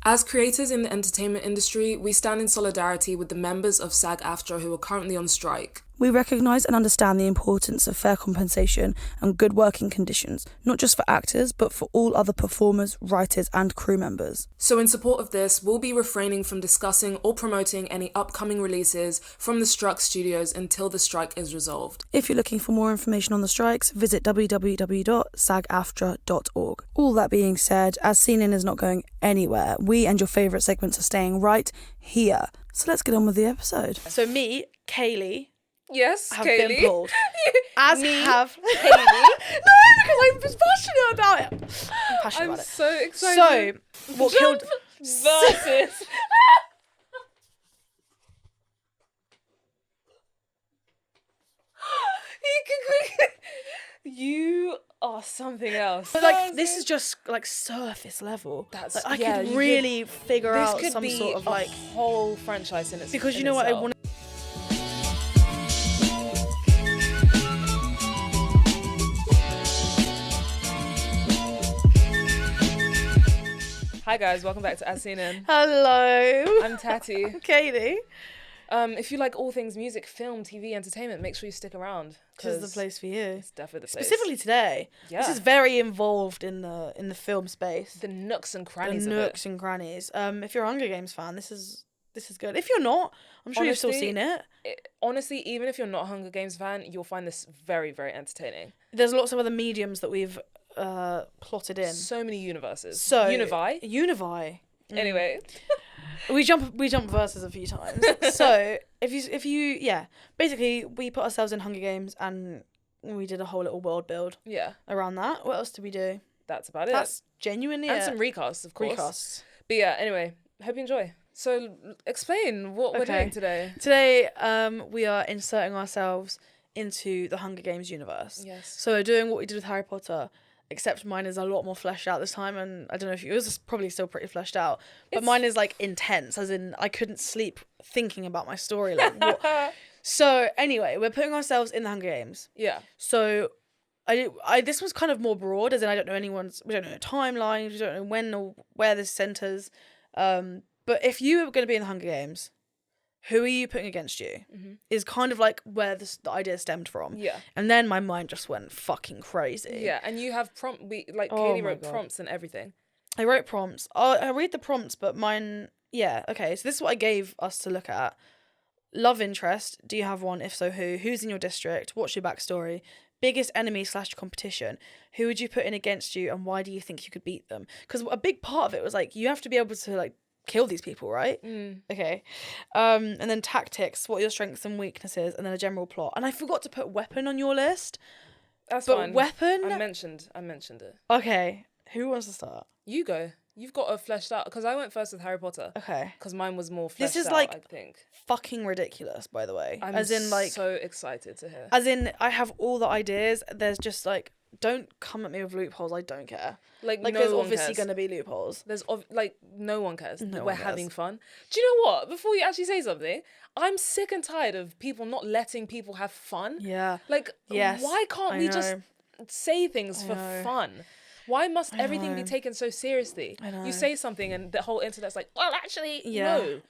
As creators in the entertainment industry, we stand in solidarity with the members of SAG-AFTRA who are currently on strike. We recognise and understand the importance of fair compensation and good working conditions, not just for actors, but for all other performers, writers and crew members. So in support of this, we'll be refraining from discussing or promoting any upcoming releases from the struck studios until the strike is resolved. If you're looking for more information on the strikes, visit www.sagaftra.org. All that being said, As Seen In is not going anywhere. We and your favourite segments are staying right here. So let's get on with the episode. So me, Kaylee, Yes, have Kaylee. been pulled. As Me, have Kaylee. No, because I'm passionate about it. I'm passionate about it. So excited. So, what killed... versus... You are something else. But like, this is just like surface level. That's like, I could really figure out some sort of like whole franchise in its because in you know what I itself. want. Hi guys, welcome back to As Seen In. Hello, I'm Tatty. Katie. If you like all things music, film, TV, entertainment, make sure you stick around. This is the place for you. It's definitely the place. Specifically today. Yeah. This is very involved in the film space. The nooks and crannies The of nooks it. and crannies. If you're a Hunger Games fan, this is good. If you're not, I'm sure you've still Honestly, seen it. Honestly, even if you're not a Hunger Games fan, you'll find this very, very entertaining. There's lots of other mediums that we've plotted in. So many universes. So Univi. Anyway. We jump verses a few times. So if you basically we put ourselves in Hunger Games and we did a whole little world build around that. What else did we do? That's about it. That's genuinely and it. some recasts, of course. Recasts. But yeah, anyway, hope you enjoy. So explain what we're doing today. Today, we are inserting ourselves into the Hunger Games universe. Yes. So we're doing what we did with Harry Potter, except mine is a lot more fleshed out this time, and I don't know if yours is probably still pretty fleshed out, but mine is like intense, as in I couldn't sleep thinking about my story. Like, what? So anyway, we're putting ourselves in the Hunger Games. Yeah. So I this was kind of more broad, as in we don't know timelines, we don't know when or where this centers. But if you were going to be in the Hunger Games, who are you putting against you? Mm-hmm. Is kind of like where the idea stemmed from. Yeah. And then my mind just went fucking crazy. Yeah, and you have Katie wrote prompts and everything. I wrote prompts. I read the prompts, but mine, okay. So this is what I gave us to look at. Love interest. Do you have one? If so, who? Who's in your district? What's your backstory? Biggest enemy / competition. Who would you put in against you, and why do you think you could beat them? Because a big part of it was like, you have to be able to like kill these people, right? Okay. And then tactics, what are your strengths and weaknesses, and then a general plot. And I forgot to put weapon on your list. That's fine. Weapon, I mentioned it. Okay, who wants to start? You go. You've got a fleshed out, because I went first with Harry Potter. Okay. Because mine was more fleshed out. This is like I think fucking ridiculous, by the way. I'm as in like so excited to hear. As in, I have all the ideas. There's just like, don't come at me with loopholes. I don't care. Like no there's one obviously cares. going to be loopholes. There's no one cares. No We're one cares. having fun. Do you know what? Before you actually say something, I'm sick and tired of people not letting people have fun. Yeah. Like, yes, why can't we just say things for fun? Why must everything be taken so seriously? I know. You say something and the whole internet's like, well, actually,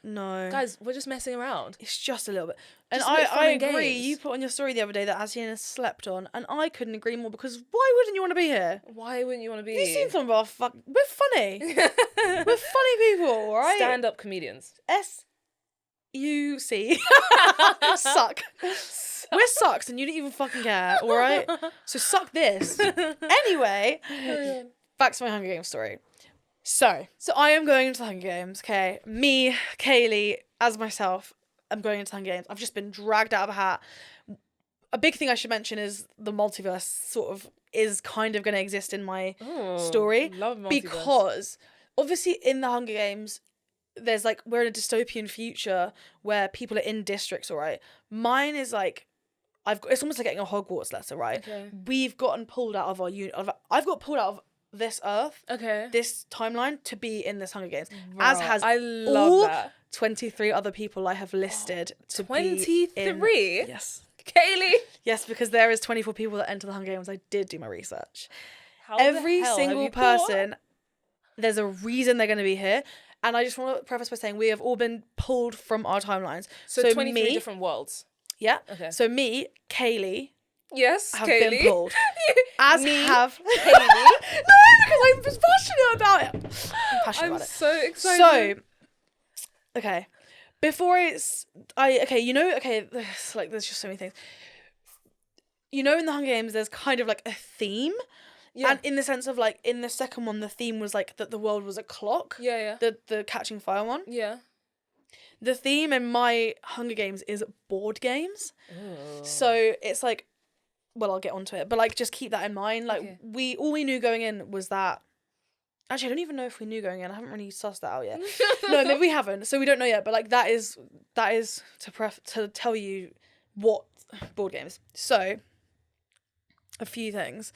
no. Guys, we're just messing around. It's just a little bit. And Just a bit of fun I and agree. games. You put on your story the other day that Asiana slept on, and I couldn't agree more, because why wouldn't you want to be here? Why wouldn't you want to be? Have you seen some of our we're funny. We're funny people, right? Stand-up comedians. SUC. Suck. We're sucks and you didn't even fucking care, alright? So suck this. Anyway, back to my Hunger Games story. So I am going into the Hunger Games, okay? Me, Kaylee, as myself, I'm going into Hunger Games. I've just been dragged out of a hat. A big thing I should mention is the multiverse sort of is kind of going to exist in my story. Love multiverse. Because obviously in the Hunger Games, there's like, we're in a dystopian future where people are in districts, all right? Mine is like, it's almost like getting a Hogwarts letter, right? Okay. We've gotten pulled out of our I've got pulled out of this Earth, this timeline, to be in this Hunger Games, as has I love all that. 23 other people I have listed to 23? be in. Yes. Kaylee? Yes, because there is 24 people that enter the Hunger Games. I did do my research. How the Every hell have single you thought? person, there's a reason they're going to be here. And I just want to preface by saying we have all been pulled from our timelines. So 23 different worlds. Yeah. Okay. So me, Kaylee, Yes, have Kaylee. been pulled. As Me, have Kaylee. No, because I'm just passionate about it. I'm passionate I'm about it. so excited. So, okay. Before there's just so many things. In the Hunger Games, there's kind of like a theme. Yeah. And in the sense of like, in the second one, the theme was like that the world was a clock. Yeah. The Catching Fire one. Yeah. The theme in my Hunger Games is board games. Ooh. So it's like, well, I'll get onto it, but like, just keep that in mind. Like, okay. all we knew going in was that. Actually, I don't even know if we knew going in. I haven't really sussed that out yet. No, maybe we haven't. So we don't know yet. But like, that is to tell you what board games. So, a few things.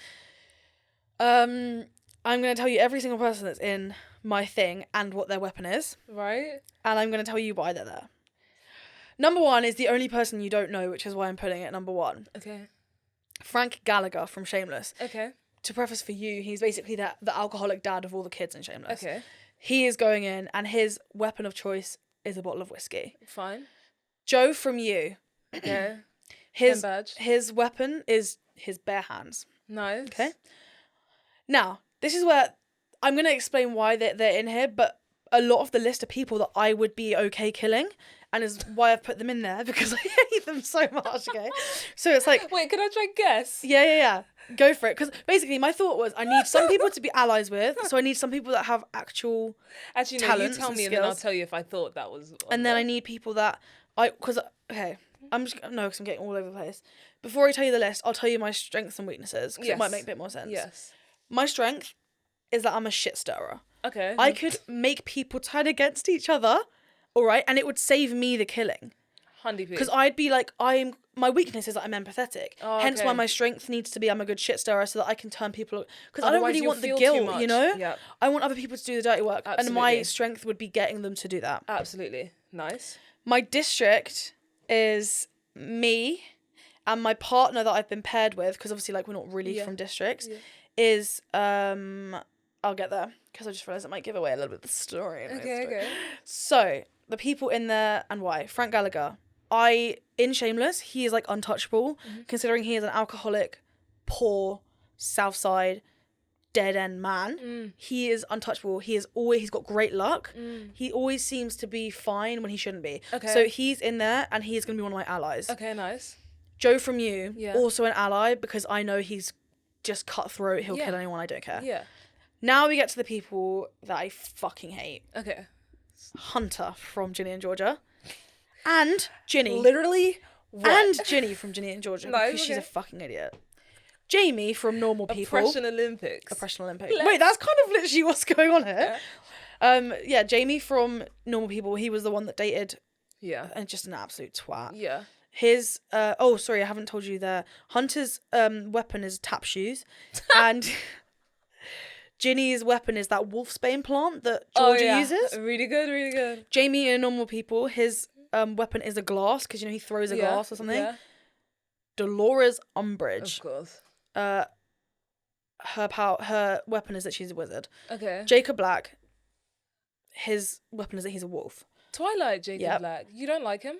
I'm gonna tell you every single person that's in my thing and what their weapon is. Right. And I'm gonna tell you why they're there. Number 1 is the only person you don't know, which is why I'm putting it number 1. Okay. Frank Gallagher from Shameless. Okay. To preface for you, he's basically the alcoholic dad of all the kids in Shameless. Okay. He is going in, and his weapon of choice is a bottle of whiskey. Fine. Joe from You. Okay. His weapon is his bare hands. Nice. Okay. Now, this is where I'm going to explain why they're in here, but a lot of the list of people that I would be okay killing, and is why I've put them in there, because I hate them so much, okay? So it's like... Wait, can I try and guess? Yeah. Go for it. Because basically my thought was I need some people to be allies with, so I need some people that have actual Actually, no, you tell me and then I'll tell you if I thought that was... And then I need people that... because I'm getting all over the place. Before I tell you the list, I'll tell you my strengths and weaknesses, because it might make a bit more sense. Yes. My strength is that I'm a shit stirrer. Okay. I could make people turn against each other, all right, and it would save me the killing. 100%. Because I'd be like, my weakness is that I'm empathetic. Hence why my strength needs to be I'm a good shit stirrer, so that I can turn people... Because I don't really want the guilt, you know? Yep. I want other people to do the dirty work. Absolutely. And my strength would be getting them to do that. Absolutely. Nice. My district is me, and my partner that I've been paired with, because obviously like we're not really from districts, is... I'll get there, because I just realised it might give away a little bit of the story. Okay. So, the people in there and why. Frank Gallagher. In Shameless, he is like untouchable, considering he is an alcoholic, poor, Southside, dead end man. He is untouchable. He's got great luck. He always seems to be fine when he shouldn't be. Okay. So he's in there, and he is going to be one of my allies. Okay, nice. Joe from You, also an ally, because I know he's just cutthroat. He'll kill anyone. I don't care. Yeah. Now we get to the people that I fucking hate. Okay. Hunter from Ginny and Georgia. And Ginny. Literally? What? And Ginny from Ginny and Georgia. No, because she's a fucking idiot. Jamie from Normal People. Oppression Olympics. Wait, that's kind of literally what's going on here. Yeah. Jamie from Normal People, he was the one that dated. Yeah. And just an absolute twat. Yeah. His, I haven't told you there. Hunter's weapon is tap shoes. And... Ginny's weapon is that wolfsbane plant that Georgia uses. Really good. Jamie in Normal People, his weapon is a glass, because he throws a glass or something. Yeah. Dolores Umbridge. Of course. Her weapon is that she's a wizard. Okay. Jacob Black, his weapon is that he's a wolf. Twilight Jacob Black. You don't like him?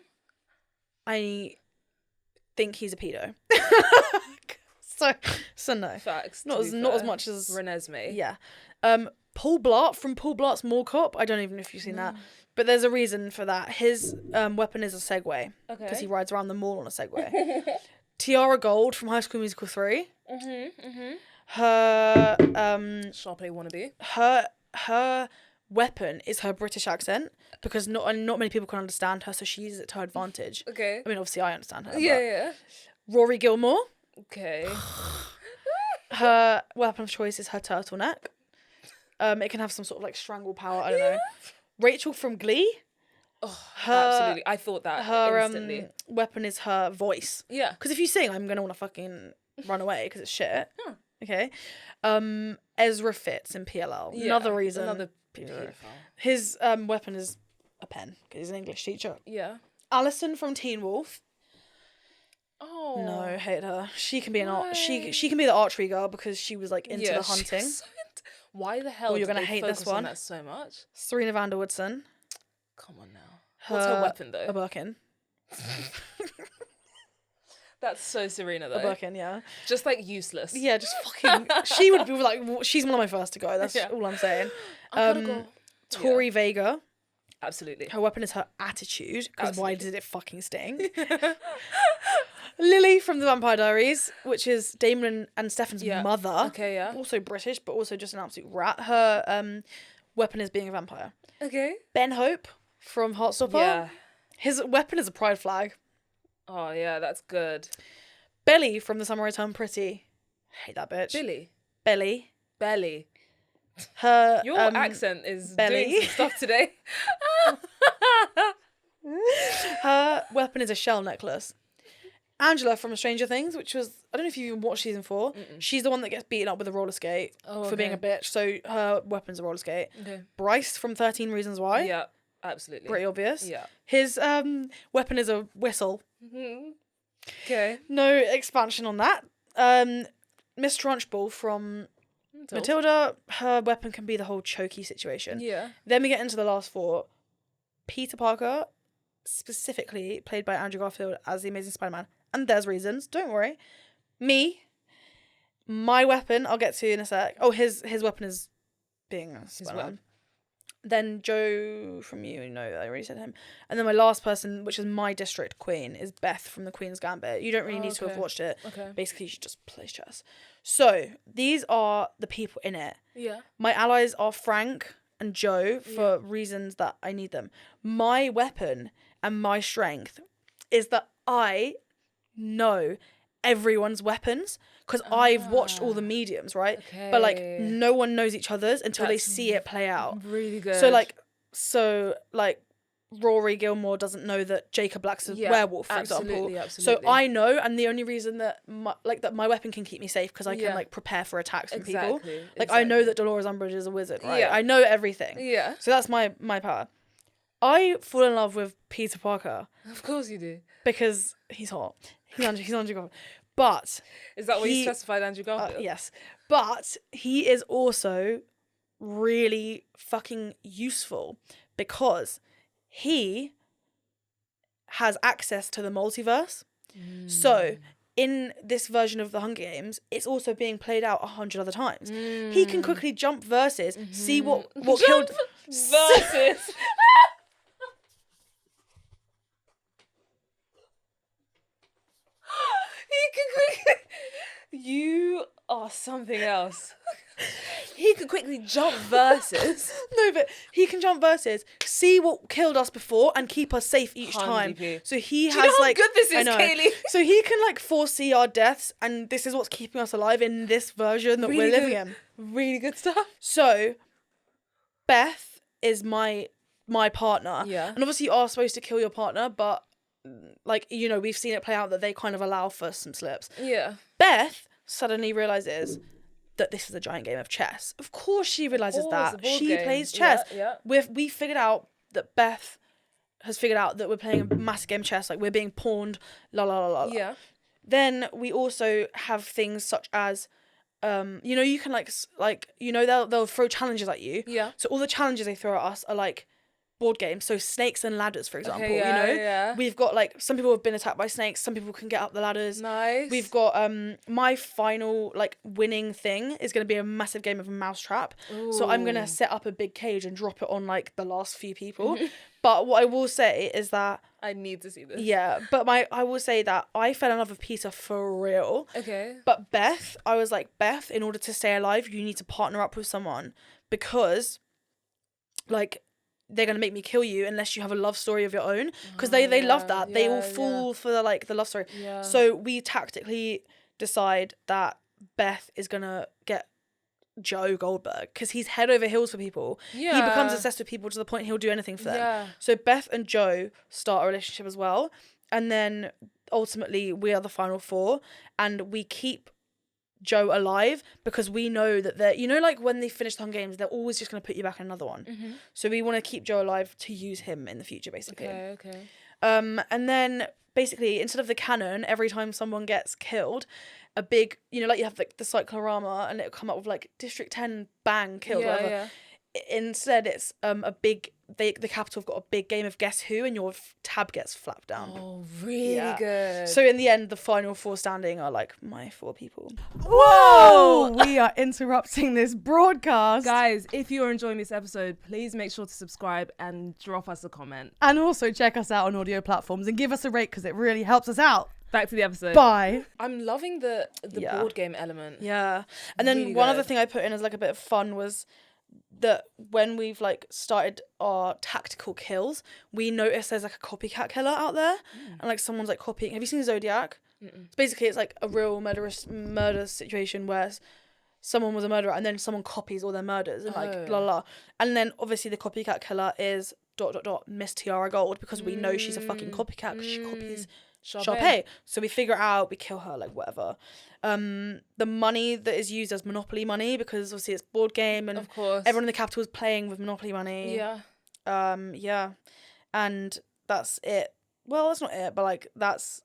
I think he's a pedo. So no. Facts. Not as much as Renesmee. Yeah. Paul Blart from Paul Blart's Mall Cop. I don't even know if you've seen that, but there's a reason for that. His weapon is a Segway. Okay. Because he rides around the mall on a Segway. Tiara Gold from High School Musical 3. Her Sharpay wannabe. Her weapon is her British accent, because not many people can understand her, so she uses it to her advantage. Okay. I mean, obviously I understand her. Yeah. Rory Gilmore. Okay. Her weapon of choice is her turtleneck. It can have some sort of like strangle power. I don't know. Rachel from Glee. Oh, absolutely. I thought that instantly. Her weapon is her voice. Yeah. Because if you sing, I'm gonna want to fucking run away because it's shit. Okay. Ezra Fitz in PLL. Yeah, another reason. Another pedophile. His weapon is a pen because he's an English teacher. Yeah. Alison from Teen Wolf. Oh no, hate her. She can be she can be the archery girl because she was like into the hunting. Why the hell you're did gonna they hate focus this on one. that so much? Serena van der Woodson. Come on now. What's her weapon, A though? Birkin. That's so Serena, though. A Birkin, yeah. Just, like, useless. Yeah, just fucking... She would be, like... She's one of my first to go. That's Yeah. all I'm saying. I gotta go. Tori Vega. Absolutely. Her weapon is her attitude, because why Absolutely. did it fucking sting? Lily from the Vampire Diaries, which is Damon and Stefan's mother. Okay, yeah. Also British, but also just an absolute rat. Her weapon is being a vampire. Okay. Ben Hope from Heartstopper. Yeah. His weapon is a pride flag. Oh, yeah, that's good. Belly from The Summer I Turned Pretty. Hate that bitch. Billy. Belly. Belly. Her Your accent is belly. doing some stuff today. Her weapon is a shell necklace. Angela from Stranger Things, which was, I don't know if you even watched season 4. She's the one that gets beaten up with a roller skate for being a bitch. So her weapon's a roller skate. Okay. Bryce from 13 Reasons Why. Yeah, absolutely. Pretty obvious. Yeah. His weapon is a whistle. Okay. No expansion on that. Miss Trunchbull from Matilda, her weapon can be the whole chokey situation. Yeah. Then we get into the last 4. Peter Parker, specifically played by Andrew Garfield as the Amazing Spider-Man. And there's reasons, don't worry. Me, my weapon, I'll get to in a sec. Oh, his weapon is being a Spider-Man. Then Joe from you know, I already said him. And then my last person, which is my district queen, is Beth from The Queen's Gambit. You don't really need to have watched it. Okay. Basically, she just plays chess. So, these are the people in it. Yeah. My allies are Frank and Joe for reasons that I need them. My weapon and my strength is that I know everyone's weapons because I've watched all the mediums, right? Okay. But like no one knows each other's until they see it play out. Really good. So like Rory Gilmore doesn't know that Jacob Black's a werewolf, for example. Absolutely. So I know, and the only reason that my weapon can keep me safe because I can like prepare for attacks from people. Like I know that Dolores Umbridge is a wizard, right? Yeah. I know everything. Yeah. So that's my power. I fall in love with Peter Parker Of course you do. because he's hot. He's Andrew Garfield. But Is that what you specified, Andrew Garfield? yes. But he is also really fucking useful because he has access to the multiverse. So in this version of the Hunger Games, it's also being played out 100 other times. He can quickly jump verses, see what killed Versus. You are something else. He could quickly jump verses. No, but he can jump verses, see what killed us before, and keep us safe each 100p. time. So he Do has you know how like good this I is, know. Kaylee? So he can like foresee our deaths, and this is what's keeping us alive in this version that we're living in. Really good stuff. So Beth is my partner. Yeah. And obviously you are supposed to kill your partner, but like, you know, we've seen it play out that they kind of allow for some slips. Yeah. Beth suddenly realizes that this is a giant game of chess. Of course she realizes that. She game. plays chess. Yeah. We figured out that Beth has figured out that we're playing a massive game of chess, like we're being pawned, la la la la la. Yeah. Then we also have things such as you know, you can like you know, they'll throw challenges at you. Yeah. So all the challenges they throw at us are like board games, so snakes and ladders, for example. You know, we've got like some people have been attacked by snakes, some people can get up the ladders. Nice. We've got my final like winning thing is going to be a massive game of a mousetrap. So I'm going to set up a big cage and drop it on like the last few people. But what I will say is that I need to see this. Yeah, but I will say that I fell in love with Peter for real. Okay. But Beth, I was like, Beth, in order to stay alive, you need to partner up with someone because like they're going to make me kill you unless you have a love story of your own, because they love that. They all fall for the love story. Yeah. So we tactically decide that Beth is going to get Joe Goldberg because he's head over heels for people. Yeah. He becomes obsessed with people to the point he'll do anything for them. Yeah. So Beth and Joe start a relationship as well, and then ultimately we are the final 4, and we keep Joe alive because we know that they're, you know, like when they finish the Hunger Games, they're always just going to put you back in another one. So we want to keep Joe alive to use him in the future, basically. Okay. And then basically, instead of the cannon, every time someone gets killed, a big, like you have like the cyclorama and it'll come up with like District 10 bang killed, whatever. Yeah. Instead, it's a big. The capital have got a big game of Guess Who, and your tab gets flapped down. Oh, really good. So in the end, the final 4 standing are like my 4 people. Whoa! We are interrupting this broadcast. Guys, if you're enjoying this episode, please make sure to subscribe and drop us a comment. And also check us out on audio platforms and give us a rate because it really helps us out. Back to the episode. Bye. I'm loving the board game element. Yeah. And then Really one good. other thing I put in as like a bit of fun was that when we've like started our tactical kills, we notice there's like a copycat killer out there, and like someone's like copying. Have you seen Zodiac? Basically, it's like a real murder situation where someone was a murderer and then someone copies all their murders and like la la. And then obviously the copycat killer is ... Miss Tiara Gold, because we know she's a fucking copycat because she copies Sharpay. So we figure it out, we kill her, like whatever. The money that is used as Monopoly money, because obviously it's board game and Of course. everyone in the capital is playing with Monopoly money. Yeah. Yeah. And that's it. Well, that's not it, but like that's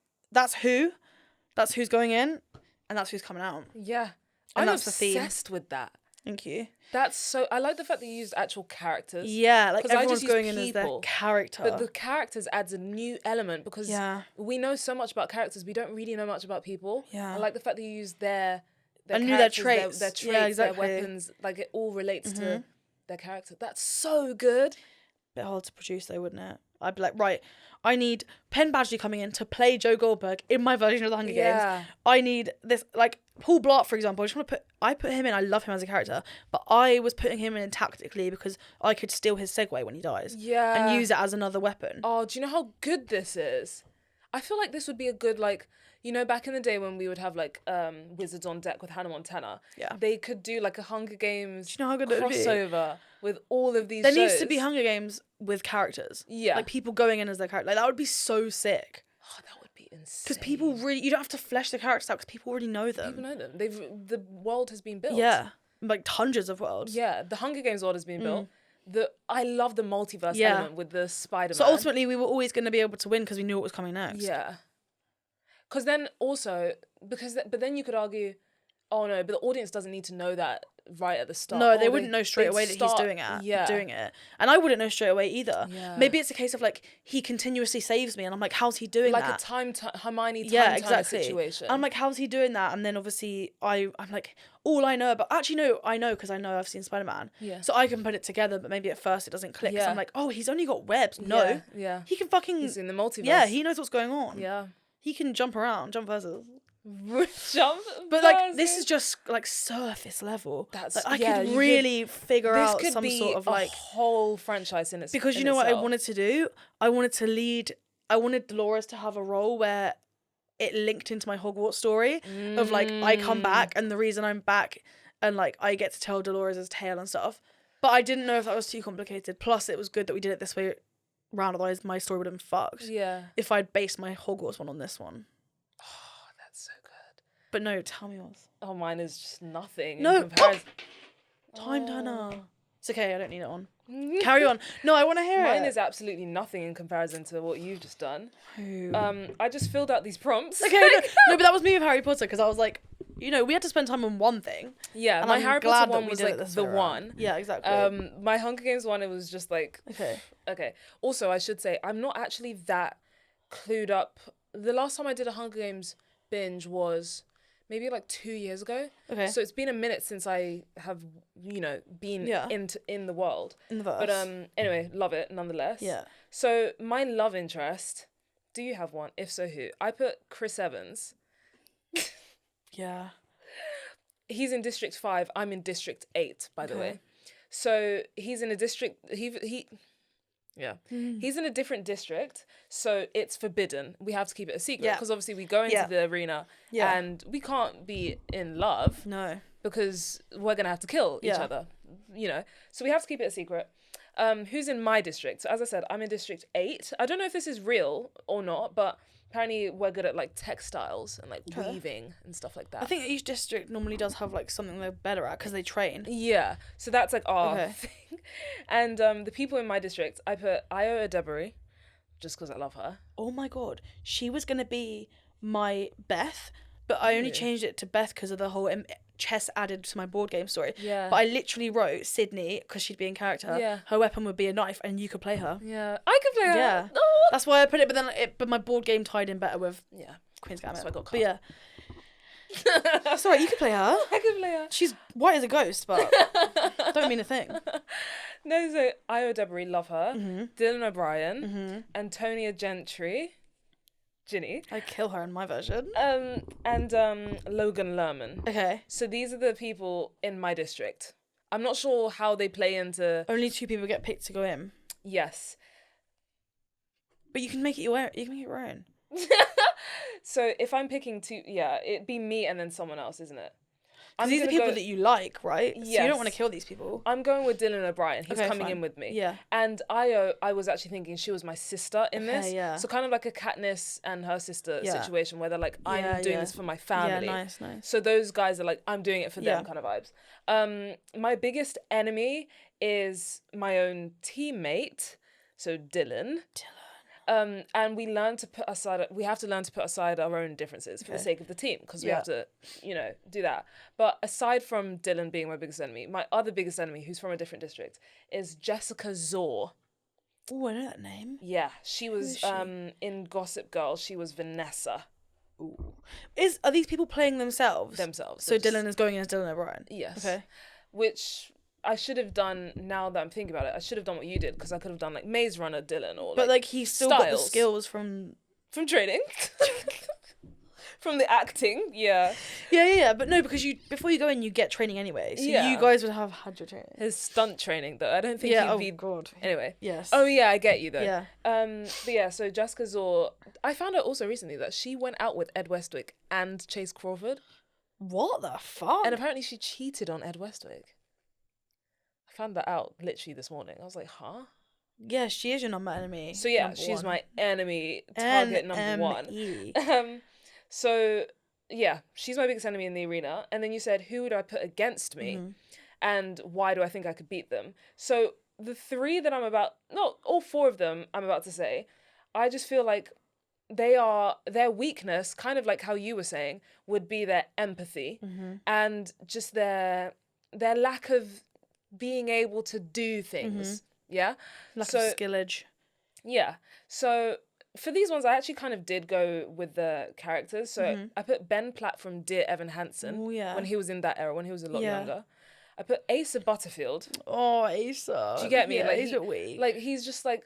who's going in and that's who's coming out. Yeah. And I'm that's the theme. obsessed with that. Thank you. That's so... I like the fact that you used actual characters. Yeah, like 'Cause I everyone's just use going in as their people, character. But the characters adds a new element because we know so much about characters. We don't really know much about people. Yeah. I like the fact that you use their I knew their characters, traits. their traits, Yeah, exactly. their weapons. Like it all relates to their character. That's so good. Bit hard to produce though, wouldn't it? I'd be like, right, I need Penn Badgley coming in to play Joe Goldberg in my version of the Hunger Games. I need this, like Paul Blart, for example. I put him in. I love him as a character, but I was putting him in tactically because I could steal his Segway when he dies. Yeah. And use it as another weapon. Oh, do you know how good this is? I feel like this would be a good, like, back in the day when we would have like Wizards on Deck with Hannah Montana. Yeah. They could do like a Hunger Games Do you know how good it would be? crossover with all of these There shows. needs to be Hunger Games with characters. Yeah. Like people going in as their character. Like that would be so sick. Oh, that would be insane. Because people really, you don't have to flesh the characters out because people already know them. People know them. The world has been built. Yeah. Like hundreds of worlds. Yeah, the Hunger Games world has been built. I love the multiverse Yeah. element with the Spider-Man. So ultimately we were always going to be able to win because we knew what was coming next. Yeah. Because then also, but then you could argue, oh no, but the audience doesn't need to know that right at the start. No, Oh, they wouldn't know straight they'd away that start- he's doing it. And I wouldn't know straight away either. Yeah. Maybe it's a case of like, he continuously saves me and I'm like, how's he doing Like that? a Hermione time Yeah, turner exactly. situation. I'm like, how's he doing that? And then obviously I'm like, all I know about, actually no, I know because I know I've seen Spider-Man. Yeah. So I can put it together, but maybe at first it doesn't click. So Yeah. I'm like, oh, he's only got webs. No. Yeah. He can fucking, He's in the multiverse. yeah, he knows what's going on. Yeah. He can jump around, jump versus. Jump. But like, this is just like surface level. That's like, I yeah, could you really figure This out could some be sort of a like, whole franchise in its because you know what I wanted to do? I wanted Dolores to have a role where it linked into my Hogwarts story of like, I come back and the reason I'm back and like, I get to tell Dolores' tale and stuff. But I didn't know if that was too complicated. Plus it was good that we did it this way round, otherwise my story would have been fucked. Yeah. If I'd based my Hogwarts one on this one. Oh, that's so good. But no, tell me yours. Oh, mine is just nothing. No, In comparison. Time Turner. It's okay, I don't need it on. Carry on. No, I want to hear it. Mine is absolutely nothing in comparison to what you've just done. I just filled out these prompts. Okay, no, but that was me with Harry Potter because I was like, we had to spend time on one thing. Yeah, And my I'm Harry glad Potter that one we was did it like this the way around. one. Yeah, exactly. My Hunger Games one, it was just like Okay. Okay. Also, I should say I'm not actually that clued up. The last time I did a Hunger Games binge was maybe like 2 years ago. Okay. So it's been a minute since I have, been in the world. In the verse. But anyway, love it nonetheless. Yeah. So my love interest, do you have one? If so, who? I put Chris Evans. Yeah. He's in District 5. I'm in District 8, by the way. So he's in a district. He's in a different district. So it's forbidden. We have to keep it a secret because obviously we go into the arena and we can't be in love. No. Because we're gonna have to kill each other. So we have to keep it a secret. Who's in my district? So as I said, I'm in District 8. I don't know if this is real or not, but apparently we're good at like textiles and like weaving and stuff like that. I think each district normally does have like something they're better at because they train. Yeah. So that's like our thing. And the people in my district, I put Io Adebari, just because I love her. Oh my God. She was going to be my Beth, but I only changed it to Beth because of the whole chess added to my board game story. Yeah. But I literally wrote Sydney because she'd be in character. Yeah. Her weapon would be a knife and you could play her. Yeah. I could play her. Yeah. Oh. That's why I put it, but my board game tied in better with Queen's Gambit. So I got but yeah. That's alright, you could play her. I could play her. She's white as a ghost, but don't mean a thing. No, so Io Debris, love her. Mm-hmm. Dylan O'Brien, Antonia Gentry, Ginny, I kill her in my version. and Logan Lerman. Okay. So these are the people in my district. I'm not sure how they play into. Only 2 people get picked to go in. Yes. But you can make it your own. You can make it your own. So if I'm picking 2, it'd be me and then someone else, isn't it? Because these are people that you like, right? So you Yes. don't want to kill these people. I'm going with Dylan O'Brien. He's Okay, coming fine. in with me. Yeah. And Io, I was actually thinking she was my sister in Okay, this. yeah. So kind of like a Katniss and her sister Yeah. situation where they're like, I'm Yeah, doing yeah. this for my family. Yeah, nice. So those guys are like, I'm doing it for them Yeah. kind of vibes. My biggest enemy is my own teammate. So Dylan. And we have to learn to put aside our own differences for the sake of the team, because we have to, do that. But aside from Dylan being my biggest enemy, my other biggest enemy, who's from a different district, is Jessica Zor. Oh, I know that name. Yeah, she was is she? in Gossip Girl. She was Vanessa. Ooh. Are these people playing themselves? Themselves. So Dylan is going as Dylan O'Brien? Yes. Okay. Which I should have done, now that I'm thinking about it, I should have done what you did, because I could have done like Maze Runner Dylan or But like he's still got the Styles. skills from training. From the acting, yeah. Yeah. But no, because before you go in, you get training anyway. So Yeah. you guys would have had your training. His stunt training, though. I don't think Yeah. he'd Oh be... God. Anyway. Yes. Oh, yeah, I get you, though. Yeah. But yeah, so Jessica Zor... I found out also recently that she went out with Ed Westwick and Chase Crawford. What the fuck? And apparently she cheated on Ed Westwick. I found that out literally this morning. I was like, huh? Yeah, she is your number enemy. So yeah, number she's one. my enemy, target number 1. NME. So yeah, she's my biggest enemy in the arena. And then you said, who would I put against me? And why do I think I could beat them? So the 3 that all 4 of them I'm about to say, I just feel like their weakness, kind of like how you were saying, would be their empathy and just their lack of being able to do things. Yeah? Lack of skillage. Yeah. So for these ones, I actually kind of did go with the characters. So I put Ben Platt from Dear Evan Hansen when he was in that era, when he was a lot younger. I put Asa Butterfield. Oh, Asa. Do you get me? Yeah, like he's a bit weak. Like he's just like,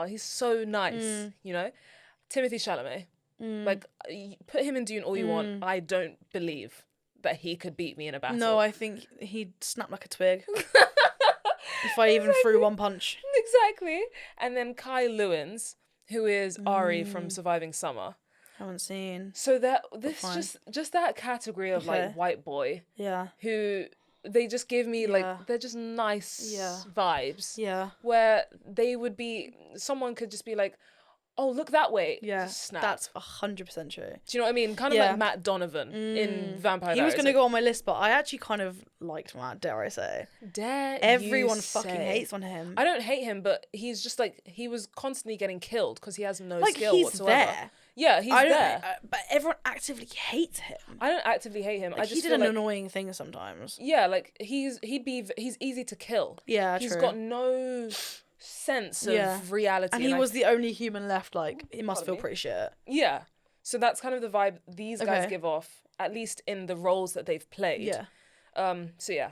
he's so nice, you know? Timothy Chalamet. Like, put him in Dune all you want. I don't believe that he could beat me in a battle. No, I think he'd snap like a twig. If I even threw one punch. Exactly. And then Kai Lewins, who is Ari from Surviving Summer. Haven't seen. So just that category of like white boy. Yeah. Who they just give me like, they're just nice vibes. Yeah. Where they would be, someone could just be like, oh, look that way. Yeah, Just snap. that's 100% true. Do you know what I mean? Kind of like Matt Donovan in Vampire Diaries. He was going to go on my list, but I actually kind of liked Matt, dare I say. Everyone fucking hates on him. I don't hate him, but he's just like, he was constantly getting killed because he has no like, skill he's whatsoever. there. Yeah, he's there. But everyone actively hates him. I don't actively hate him. Like, I just he did feel an like, annoying thing sometimes. yeah, like he's easy to kill. Yeah, He's true. got no sense of reality. And he was the only human left, like, he must feel pretty shit. Yeah. So that's kind of the vibe these guys give off, at least in the roles that they've played. Yeah. So yeah.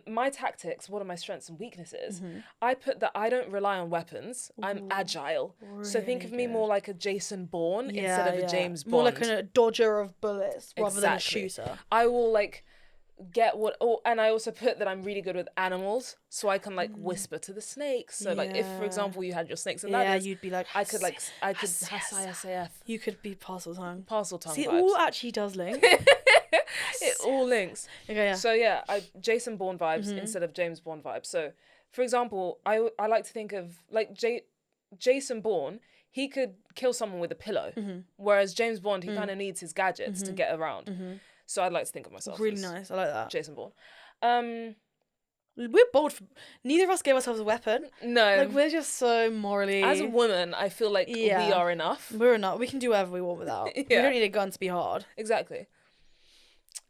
My tactics, what are my strengths and weaknesses? I put that I don't rely on weapons. I'm agile. So think of me more like a Jason Bourne instead of a James Bond. More like a dodger of bullets rather than a Exactly. shooter. I will like get and I also put that I'm really good with animals, so I can like whisper to the snakes. So like if, for example, you had your snakes in that, you'd be like, I could SAF. You could be parcel tongue. Parcel tongue. See, it vibes. all actually does link. It all links. Okay, yeah. So yeah, Jason Bourne vibes instead of James Bond vibes. So, for example, I like to think of like Jason Bourne. He could kill someone with a pillow, whereas James Bond, he kind of needs his gadgets to get around. So I'd like to think of myself Really as nice. I like that. Jason Bourne. we're bold. Neither of us gave ourselves a weapon. No. Like, we're just so morally. As a woman, I feel like we are enough. We're not. We can do whatever we want without. We don't need a gun to be hard. Exactly.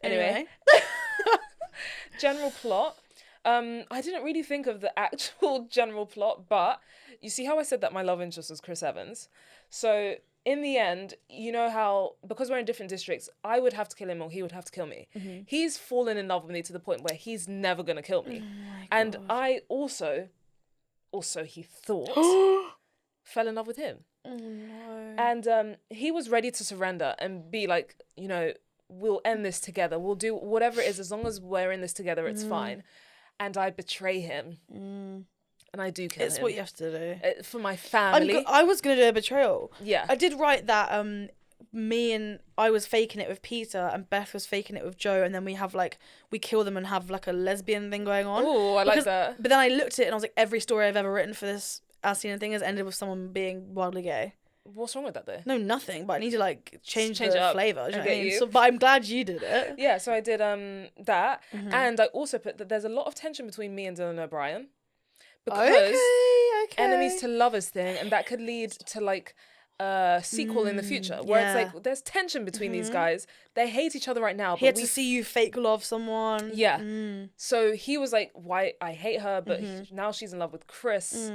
Anyway. General plot. I didn't really think of the actual general plot, but you see how I said that my love interest was Chris Evans? So in the end, you know how, because we're in different districts, I would have to kill him or he would have to kill me. Mm-hmm. He's fallen in love with me to the point where he's never going to kill me. Oh and I also he thought, fell in love with him. Oh no. And he was ready to surrender and be like, you know, we'll end this together. We'll do whatever it is. As long as we're in this together, it's fine. And I betray him. And I do kill him. It's what you have to do. For my family. I was going to do a betrayal. Yeah. I did write that I was faking it with Peter and Beth was faking it with Joe, and then we kill them and have like a lesbian thing going on. Oh, I like that. But then I looked at it and I was like, every story I've ever written for this As Seen thing has ended with someone being wildly gay. What's wrong with that though? No, nothing. But I need to like change the flavour. Do you know what I mean? You. So, but I'm glad you did it. Yeah, so I did that, and I also put that there's a lot of tension between me and Dylan O'Brien because enemies to lovers thing, and that could lead to like a sequel in the future where it's like there's tension between these guys. They hate each other right now. He had to see you fake love someone. Yeah. So he was like, "Why I hate her, but now she's in love with Chris.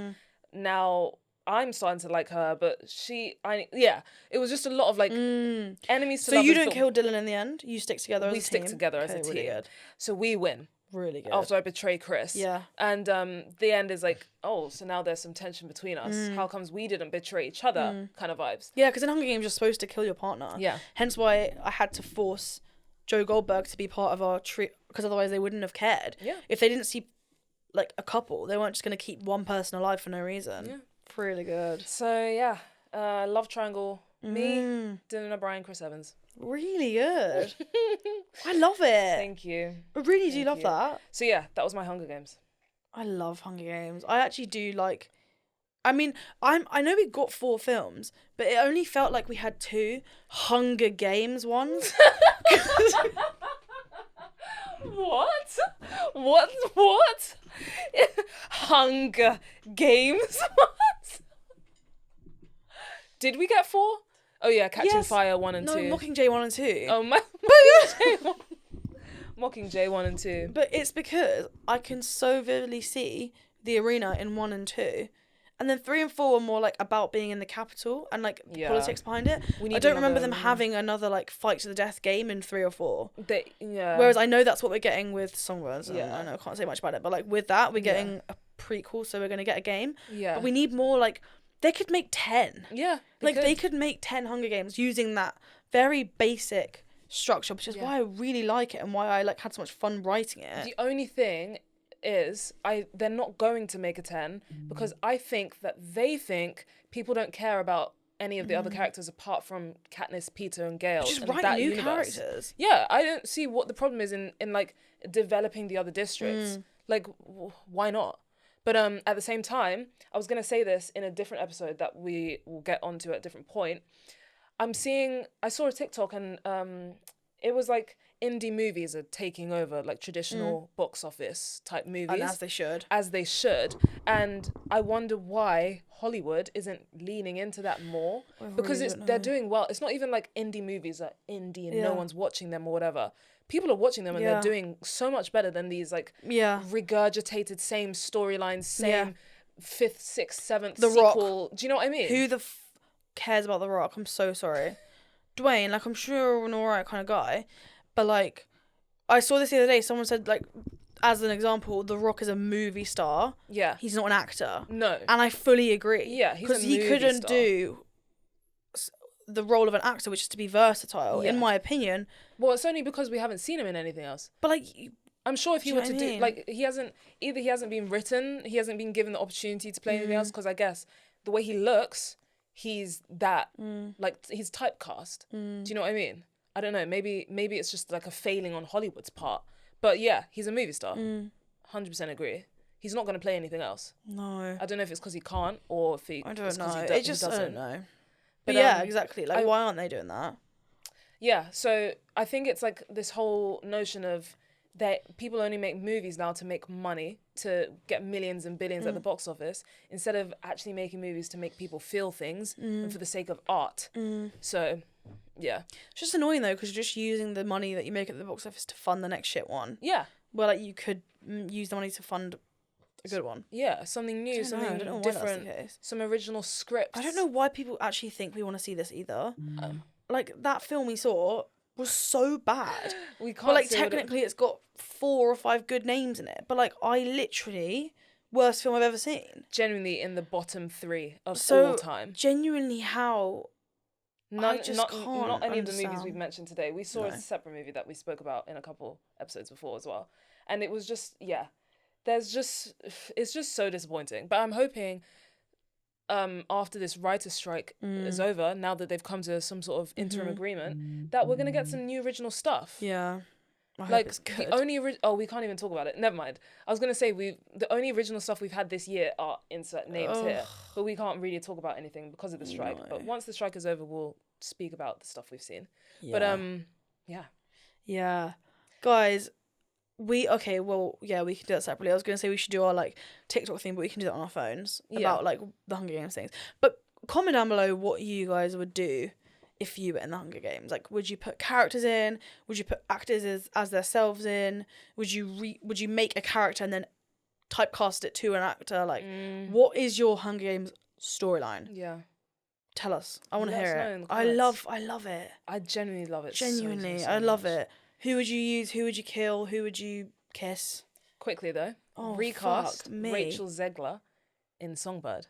Now." I'm starting to like her, but it was just a lot of like enemies to lovers. So you don't kill Dylan in the end? You stick together as a team? We stick together as a team. Really good. So we win. Really good. After I betray Chris. Yeah. And the end is like, oh, so now there's some tension between us. How comes we didn't betray each other kind of vibes. Yeah, because in Hunger Games, you're supposed to kill your partner. Yeah. Hence why I had to force Joe Goldberg to be part of our trio, because otherwise they wouldn't have cared. Yeah. If they didn't see like a couple, they weren't just going to keep one person alive for no reason. Yeah. Really good. So yeah, love triangle. Me, Dylan O'Brien, Chris Evans. Really good. I love it. Thank you. I really do love that. So yeah, that was my Hunger Games. I love Hunger Games. I actually do like. I mean, I know we got 4 films, but it only felt like we had 2 Hunger Games ones. What? Hunger Games? What? Did we get 4? Oh yeah, Catching Fire 1 and 2. No, Mockingjay 1 and 2. Oh, Mockingjay 1. Mockingjay 1 and 2. But it's because I can so vividly see the arena in 1 and 2. And then 3 and 4 were more like about being in the capital and like the politics behind it. I don't remember them having another like fight to the death game in 3 or 4. Whereas I know that's what we're getting with Songbirds. Yeah. I know I can't say much about it, but like with that we're getting a prequel, so we're gonna get a game. Yeah. But we need more like they could make 10. Yeah. They could make 10 Hunger Games using that very basic structure, which is why I really like it and why I like had so much fun writing it. The only thing is they're not going to make a 10 because I think that they think people don't care about any of the other characters apart from Katniss, Peter and Gale. Just write new characters. Yeah, I don't see what the problem is in like developing the other districts. Like why not? But at the same time, I was going to say this in a different episode that we will get onto at a different point. I saw a TikTok and it was like indie movies are taking over like traditional box office type movies. And as they should. As they should. And I wonder why Hollywood isn't leaning into that more. Because they're doing well. It's not even like indie movies are indie and no one's watching them or whatever. People are watching them and they're doing so much better than these like regurgitated same storylines, same 5th, 6th, 7th The sequel. Rock. Do you know what I mean? Who the cares about The Rock? I'm so sorry. Dwayne, like I'm sure you're an alright kind of guy, but like I saw this the other day, someone said like as an example, The Rock is a movie star. Yeah. He's not an actor. No. And I fully agree. Yeah, he's a movie he couldn't star. do the role of an actor, which is to be versatile, in my opinion. Well, it's only because we haven't seen him in anything else. But like, I'm sure if he were to do like he hasn't been written, he hasn't been given the opportunity to play anything else because I guess the way he looks, he's that like he's typecast. Do you know what I mean? I don't know. Maybe it's just like a failing on Hollywood's part. But yeah, he's a movie star. 100% agree. He's not going to play anything else. No. I don't know if it's because he can't or if he. I don't know. I don't know. But yeah, exactly. Like, why aren't they doing that? Yeah. So I think it's like this whole notion of people only make movies now to make money, to get millions and billions at the box office, instead of actually making movies to make people feel things and for the sake of art. So, yeah. It's just annoying though, because you're just using the money that you make at the box office to fund the next shit one. Yeah. Well, like you could use the money to fund a good one. Yeah, something new, something different, some original scripts. I don't know why people actually think we want to see this either. Like that film we saw was so bad. We can't. But like technically, it's got 4 or 5 good names in it. But like, I literally worst film I've ever seen. Genuinely in the bottom 3 of So all time. Genuinely, how? Not can't any of the movies understand. we've mentioned today. We saw a separate movie that we spoke about in a couple episodes before as well, and it was just it's just so disappointing. But I'm hoping after this writer's strike is over, now that they've come to some sort of interim agreement, that we're gonna get some new original stuff. Yeah. I hope Like it's good. the only we can't even talk about it. Never mind. I was gonna say the only original stuff we've had this year are insert names here, but we can't really talk about anything because of the strike. No. But once the strike is over, we'll speak about the stuff we've seen. Yeah. But Yeah, guys, we can do that separately. I was gonna say we should do our like TikTok thing, but we can do that on our phones about like the Hunger Games things. But comment down below what you guys would do if you were in the Hunger Games. Like, would you put characters in? Would you put actors as themselves in? Would you make a character and then typecast it to an actor? Like, what is your Hunger Games storyline? Yeah. Tell us. I want to Let us hear know in it. the I comments. love it. I genuinely love it. Genuinely, so I love much. it. Who would you use? Who would you kill? Who would you kiss? Quickly though, Oh, recast fuck me. Rachel Zegler in Songbird.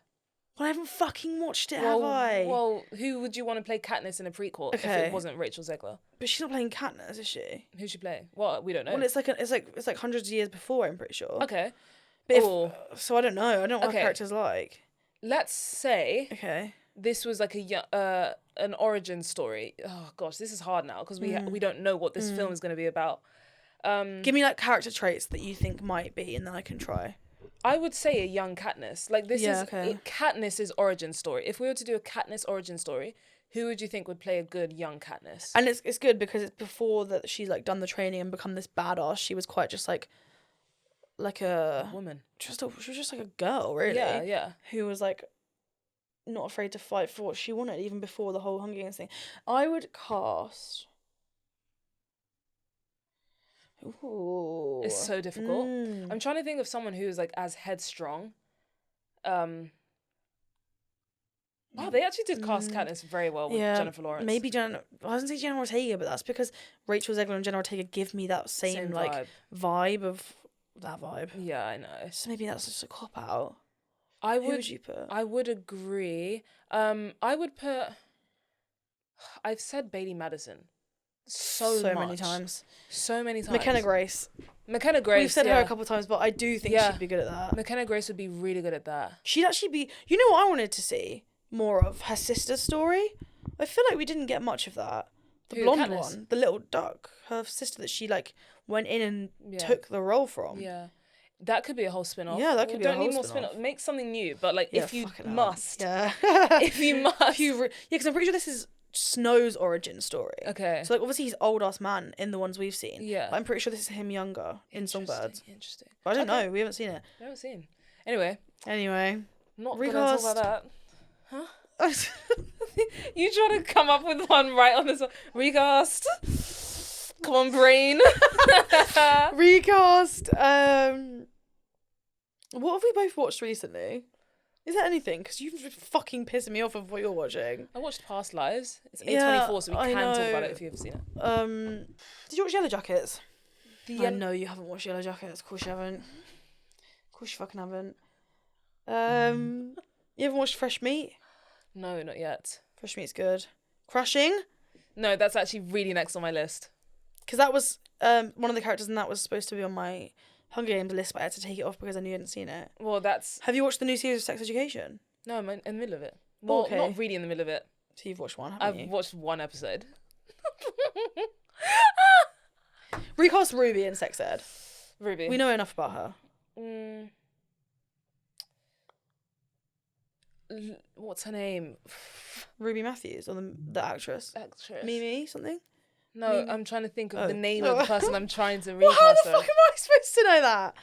Well, I haven't fucking watched it, have I? Well, who would you want to play Katniss in a prequel if Okay. it wasn't Rachel Zegler? But she's not playing Katniss, is she? Who'd she play? Well, we don't know. Well, it's like hundreds of years before. I'm pretty sure. Okay. But so I don't know. I don't know what her Okay. character's like. Let's say Okay. this was like an origin story. Oh gosh, this is hard now because we don't know what this film is going to be about. Give me like character traits that you think might be, and then I can try. I would say a young Katniss. Like this is okay. Katniss's origin story. If we were to do a Katniss origin story, who would you think would play a good young Katniss? And it's good because it's before that she's like done the training and become this badass. She was quite just like a woman. she was just like a girl, really. Yeah. Who was like not afraid to fight for what she wanted, even before the whole Hunger Games thing. I would cast. Ooh. It's so difficult. I'm trying to think of someone who is like as headstrong. Oh, they actually did cast Katniss very well with Jennifer Lawrence. Maybe I wasn't say Jenna Ortega, but that's because Rachel Zegler and Jenna Ortega give me that same like vibe of that vibe. Yeah, I know. So maybe that's just a cop out. Who would you put? I would agree. I would put. I've said Bailey Madison so many times. So many times. McKenna Grace. We've said her a couple of times, but I do think she'd be good at that. McKenna Grace would be really good at that. She'd actually be. You know what I wanted to see more of? Her sister's story. I feel like we didn't get much of that. The blonde Katniss? one, the little duck, her sister that she like went in and took the role from. Yeah. That could be a whole spin-off. Yeah, that could be a don't whole need more spin-off. Make something new, but like if you fucking hell. must. Yeah. If you must. Because I'm pretty sure this is Snow's origin story. Okay. So like obviously he's old ass man in the ones we've seen. Yeah. But I'm pretty sure this is him younger in Songbirds. Interesting. But I don't know. We haven't seen it. I haven't seen. Anyway, Anyway. not Recast. gonna talk about that. Huh? You trying to come up with one right on this one. Recast. Come on, brain. Recast. What have we both watched recently? Is there anything? Because you've been fucking pissing me off of what you're watching. I watched Past Lives. It's Yeah, A24, so we I can talk know. about it if you've seen it. Did you watch Yellow Jackets? I end- know you haven't watched Yellow Jackets. Of course you haven't. Of course you fucking haven't. You ever watched Fresh Meat? No, not yet. Fresh Meat's good. Crushing? No, that's actually really next on my list. Because that was one of the characters, and that was supposed to be on my Hunger Games list, but I had to take it off because I knew you hadn't seen it. Well, that's... Have you watched the new series of Sex Education? No, I'm in the middle of it. Well, Okay. not really in the middle of it. So you've watched one, haven't you? I've watched one episode. Recast Ruby in Sex Ed. Ruby. We know enough about her. What's her name? Ruby Matthews, or the actress. Actress. Mimi something? No, I'm trying to think of the name Oh. of the person I'm trying to Well, how the recast. fuck am I supposed to know that?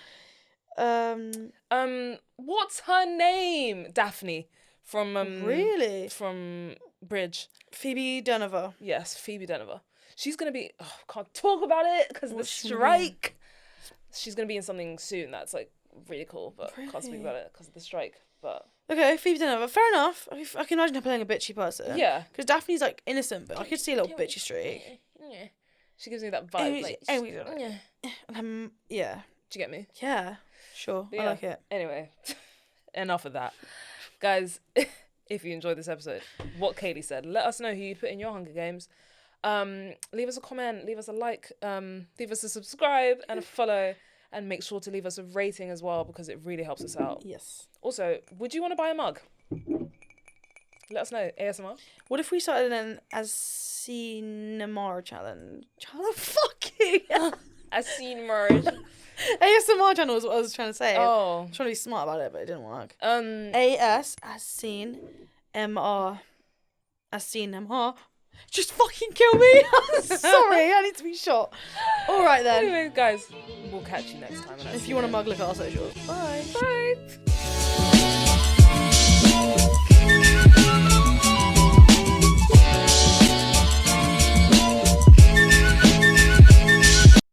What's her name? Daphne from Really? from Bridge. Phoebe Dynevor. Yes, Phoebe Dynevor. She's gonna be. Oh, can't talk about it because of the What's she gonna strike. She's gonna be in something soon that's like really cool, but can't speak Really? about it because of the strike. But Okay, Phoebe Dynevor. Fair enough. I can imagine her playing a bitchy person. yeah, Because Daphne's like innocent, but I could see a little bitchy streak. yeah. She gives me that vibe. Like, yeah. Yeah. Do you get me? Yeah. Sure. But I yeah. like it. Anyway, enough of that, guys. If you enjoyed this episode, what Kaylee said, let us know who you'd put in your Hunger Games. Leave us a comment, leave us a like, leave us a subscribe and a follow, and make sure to leave us a rating as well because it really helps us out. Yes. Also, would you want to buy a mug? Let us know. ASMR. What if we started an ASMR challenge? Fucking As seen merge. ASMR channel is what I was trying to say. Oh. I'm trying to be smart about it, but it didn't work. AS as seen MR. As seen MR. Just fucking kill me. Sorry, I need to be shot. All right then. Anyway, guys, we'll catch you next time. If you want a mug, look at our socials. Bye. Bye.